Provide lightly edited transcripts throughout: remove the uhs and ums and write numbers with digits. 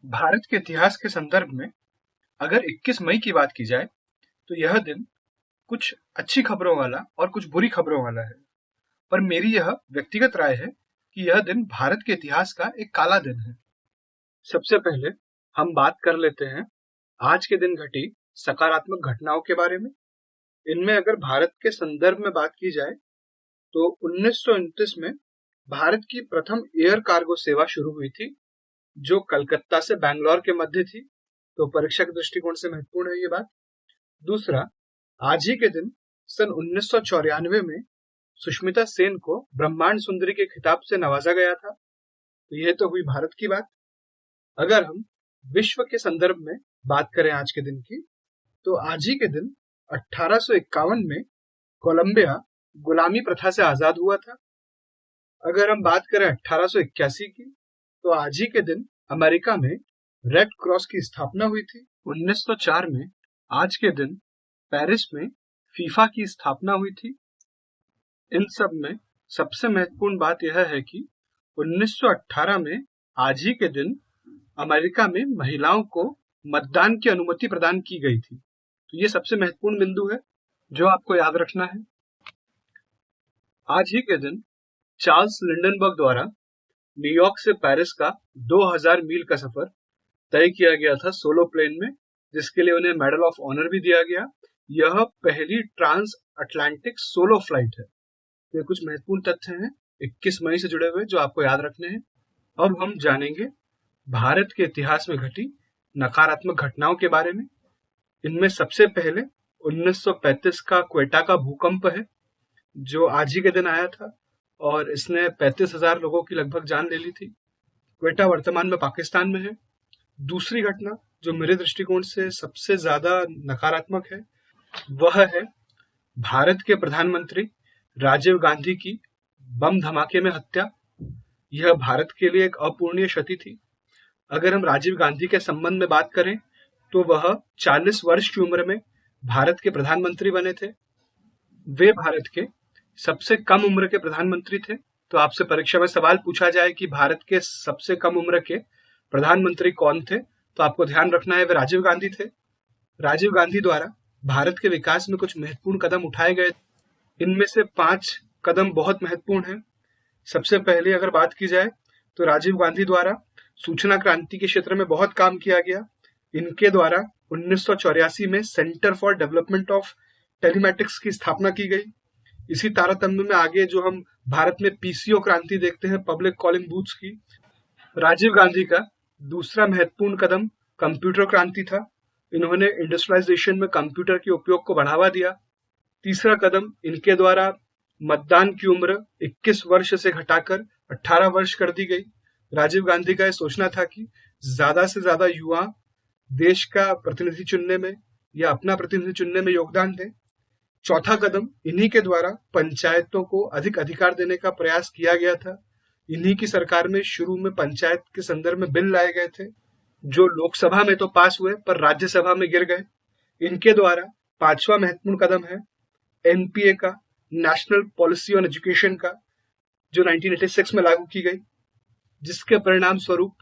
भारत के इतिहास के संदर्भ में अगर 21 मई की बात की जाए तो यह दिन कुछ अच्छी खबरों वाला और कुछ बुरी खबरों वाला है। पर मेरी यह व्यक्तिगत राय है कि यह दिन भारत के इतिहास का एक काला दिन है। सबसे पहले हम बात कर लेते हैं आज के दिन घटी सकारात्मक घटनाओं के बारे में। इनमें अगर भारत के संदर्भ में बात की जाए तो 1929 में भारत की प्रथम एयर कार्गो सेवा शुरू हुई थी, जो कलकत्ता से बैंगलोर के मध्य थी। तो परीक्षा के दृष्टिकोण से महत्वपूर्ण है ये बात। दूसरा, आज ही के दिन सन 1994 में सुष्मिता सेन को ब्रह्मांड सुंदरी के खिताब से नवाजा गया था। तो यह तो हुई भारत की बात। अगर हम विश्व के संदर्भ में बात करें आज के दिन की, तो आज ही के दिन 1851 में कोलंबिया गुलामी प्रथा से आजाद हुआ था। अगर हम बात करें 1881 की, तो आज ही के दिन अमेरिका में रेड क्रॉस की स्थापना हुई थी। 1904 में आज के दिन पेरिस में फीफा की स्थापना हुई थी। इन सब में सबसे महत्वपूर्ण बात यह है कि 1918 में आज ही के दिन अमेरिका में महिलाओं को मतदान की अनुमति प्रदान की गई थी। तो ये सबसे महत्वपूर्ण बिंदु है जो आपको याद रखना है। आज ही के दिन चार्ल्स लिंडनबर्ग द्वारा न्यूयॉर्क से पेरिस का 2000 मील का सफर तय किया गया था सोलो प्लेन में, जिसके लिए उन्हें मेडल ऑफ ऑनर भी दिया गया। यह पहली ट्रांस अटलांटिक सोलो फ्लाइट है। ये कुछ महत्वपूर्ण तथ्य हैं 21 मई से जुड़े हुए जो आपको याद रखने हैं। अब हम जानेंगे भारत के इतिहास में घटी नकारात्मक घटनाओं के बारे में। इनमें सबसे पहले 1935 का क्वेटा का भूकंप है, जो आज ही के दिन आया था और इसने 35,000 लोगों की लगभग जान ले ली थी। क्वेटा वर्तमान में पाकिस्तान में है। दूसरी घटना जो मेरे दृष्टिकोण से सबसे ज्यादा नकारात्मक है, वह है भारत के प्रधानमंत्री राजीव गांधी की बम धमाके में हत्या। यह भारत के लिए एक अपूरणीय क्षति थी। अगर हम राजीव गांधी के संबंध में बात करें तो वह 40 वर्ष की उम्र में भारत के प्रधानमंत्री बने थे। वे भारत के सबसे कम उम्र के प्रधानमंत्री थे। तो आपसे परीक्षा में सवाल पूछा जाए कि भारत के सबसे कम उम्र के प्रधानमंत्री कौन थे, तो आपको ध्यान रखना है वे राजीव गांधी थे। राजीव गांधी द्वारा भारत के विकास में कुछ महत्वपूर्ण कदम उठाए गए। इनमें से 5 कदम बहुत महत्वपूर्ण हैं। सबसे पहले अगर बात की जाए तो राजीव गांधी द्वारा सूचना क्रांति के क्षेत्र में बहुत काम किया गया। इनके द्वारा 1984 में centre for development of telematics की स्थापना की गई। इसी तारतम्य में आगे जो हम भारत में पीसीओ क्रांति देखते हैं, पब्लिक कॉलिंग बूथ्स की। राजीव गांधी का दूसरा महत्वपूर्ण कदम कंप्यूटर क्रांति था। इन्होंने इंडस्ट्रियलाइजेशन में कंप्यूटर के उपयोग को बढ़ावा दिया। तीसरा कदम इनके द्वारा मतदान की उम्र 21 वर्ष से घटाकर 18 वर्ष कर दी गई। राजीव गांधी का यह सोचना था कि ज्यादा से ज्यादा युवा देश का प्रतिनिधि चुनने में या अपना प्रतिनिधि चुनने में योगदान दें। चौथा कदम इन्हीं के द्वारा पंचायतों को अधिक अधिकार देने का प्रयास किया गया था। इन्हीं की सरकार में शुरू में पंचायत के संदर्भ में बिल लाए गए थे, जो लोकसभा में तो पास हुए पर राज्यसभा में गिर गए। इनके द्वारा पांचवा महत्वपूर्ण कदम है एनपीए का, नेशनल पॉलिसी ऑन एजुकेशन का, जो 1986 में लागू की गई, जिसके परिणाम स्वरूप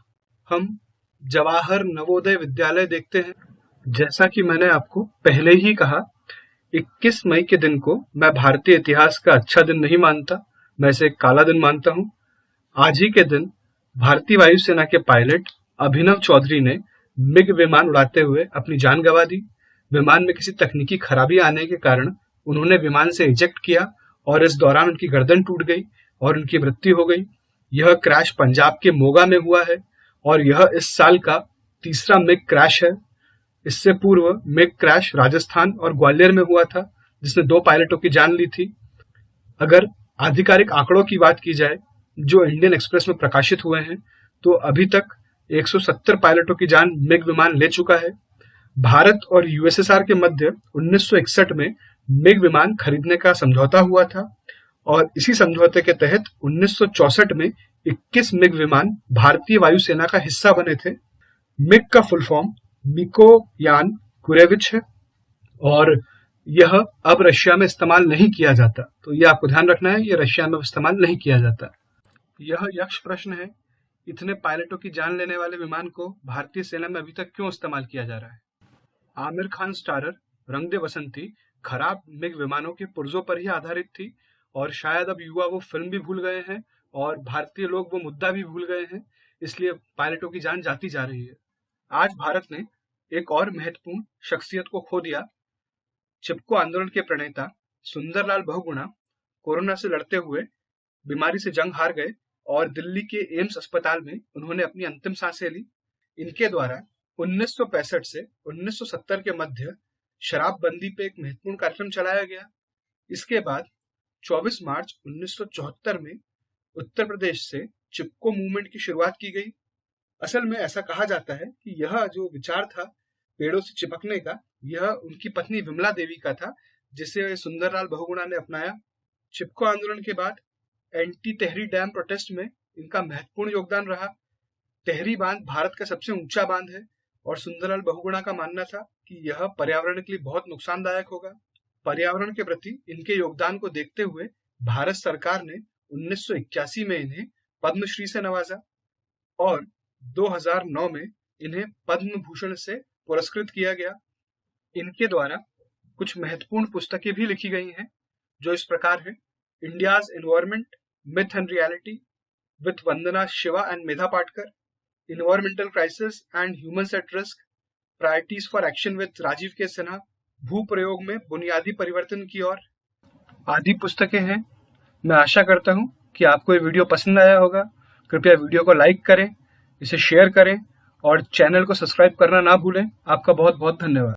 हम जवाहर नवोदय विद्यालय देखते हैं। जैसा कि मैंने आपको पहले ही कहा, 21 मई के दिन को मैं भारतीय इतिहास का अच्छा दिन नहीं मानता, मैं इसे एक काला दिन मानता हूं। आज ही के दिन भारतीय वायुसेना के पायलट अभिनव चौधरी ने मिग विमान उड़ाते हुए अपनी जान गंवा दी। विमान में किसी तकनीकी खराबी आने के कारण उन्होंने विमान से इजेक्ट किया और इस दौरान उनकी गर्दन टूट गई और उनकी मृत्यु हो गई। यह क्रैश पंजाब के मोगा में हुआ है और यह इस साल का तीसरा मिग क्रैश है। इससे पूर्व मिग क्रैश राजस्थान और ग्वालियर में हुआ था, जिसने 2 पायलटों की जान ली थी। अगर आधिकारिक आंकड़ों की बात की जाए जो इंडियन एक्सप्रेस में प्रकाशित हुए हैं, तो अभी तक 170 पायलटों की जान मिग विमान ले चुका है। भारत और यूएसएसआर के मध्य 1961 में मिग विमान खरीदने का समझौता हुआ था और इसी समझौते के तहत 1964 में 21 मिग विमान भारतीय वायुसेना का हिस्सा बने थे। मिग का फुल फॉर्म मिकोयान कुरेविच है और यह अब रशिया में इस्तेमाल नहीं किया जाता। तो यह आपको ध्यान रखना है, यह रशिया में इस्तेमाल नहीं किया जाता। यह यक्ष प्रश्न है, इतने पायलटों की जान लेने वाले विमान को भारतीय सेना में अभी तक क्यों इस्तेमाल किया जा रहा है? आमिर खान स्टारर रंग दे बसंती खराब मिग विमानों के पुर्जों पर ही आधारित थी और शायद अब युवा वो फिल्म भी भूल गए हैं और भारतीय लोग वो मुद्दा भी भूल गए हैं, इसलिए पायलटों की जान जाती जा रही है। आज भारत ने एक और महत्वपूर्ण शख्सियत को खो दिया। चिपको आंदोलन के प्रणेता सुंदरलाल बहुगुणा कोरोना से लड़ते हुए बीमारी से जंग हार गए और दिल्ली के एम्स अस्पताल में उन्होंने अपनी अंतिम सांसें ली। इनके द्वारा 1965 से 1970 के मध्य शराबबंदी पे एक महत्वपूर्ण कार्यक्रम चलाया गया। इसके बाद 24 मार्च 1974 में उत्तर प्रदेश से चिपको मूवमेंट की शुरुआत की गई। असल में ऐसा कहा जाता है कि यह जो विचार था पेड़ों से चिपकने का, यह उनकी पत्नी विमला देवी का था, जिसे सुंदरलाल बहुगुणा ने अपनाया। चिपको आंदोलन के बाद एंटी तेहरी डैम प्रोटेस्ट में इनका महत्वपूर्ण योगदान रहा। तेहरी बांध भारत का सबसे ऊंचा बांध है और सुंदरलाल बहुगुणा का मानना था कि यह पर्यावरण के लिए बहुत नुकसानदायक होगा। पर्यावरण के प्रति इनके योगदान को देखते हुए भारत सरकार ने 1981 में इन्हें पद्मश्री से नवाजा और 2009 में इन्हें पद्म भूषण से पुरस्कृत किया गया। इनके द्वारा कुछ महत्वपूर्ण पुस्तकें भी लिखी गई हैं, जो इस प्रकार है: India's environment, myth and reality with Vandana Shiva and Medha Patkar, environmental crisis and humans at risk, priorities for action with Rajiv K Sinha, भू प्रयोग में बुनियादी परिवर्तन की ओर आदि पुस्तकें हैं। मैं आशा करता हूं कि आपको ये वीडियो पसंद आया होगा। कृपया वीडियो को लाइक करें, इसे शेयर करें और चैनल को सब्सक्राइब करना ना भूलें। आपका बहुत बहुत धन्यवाद।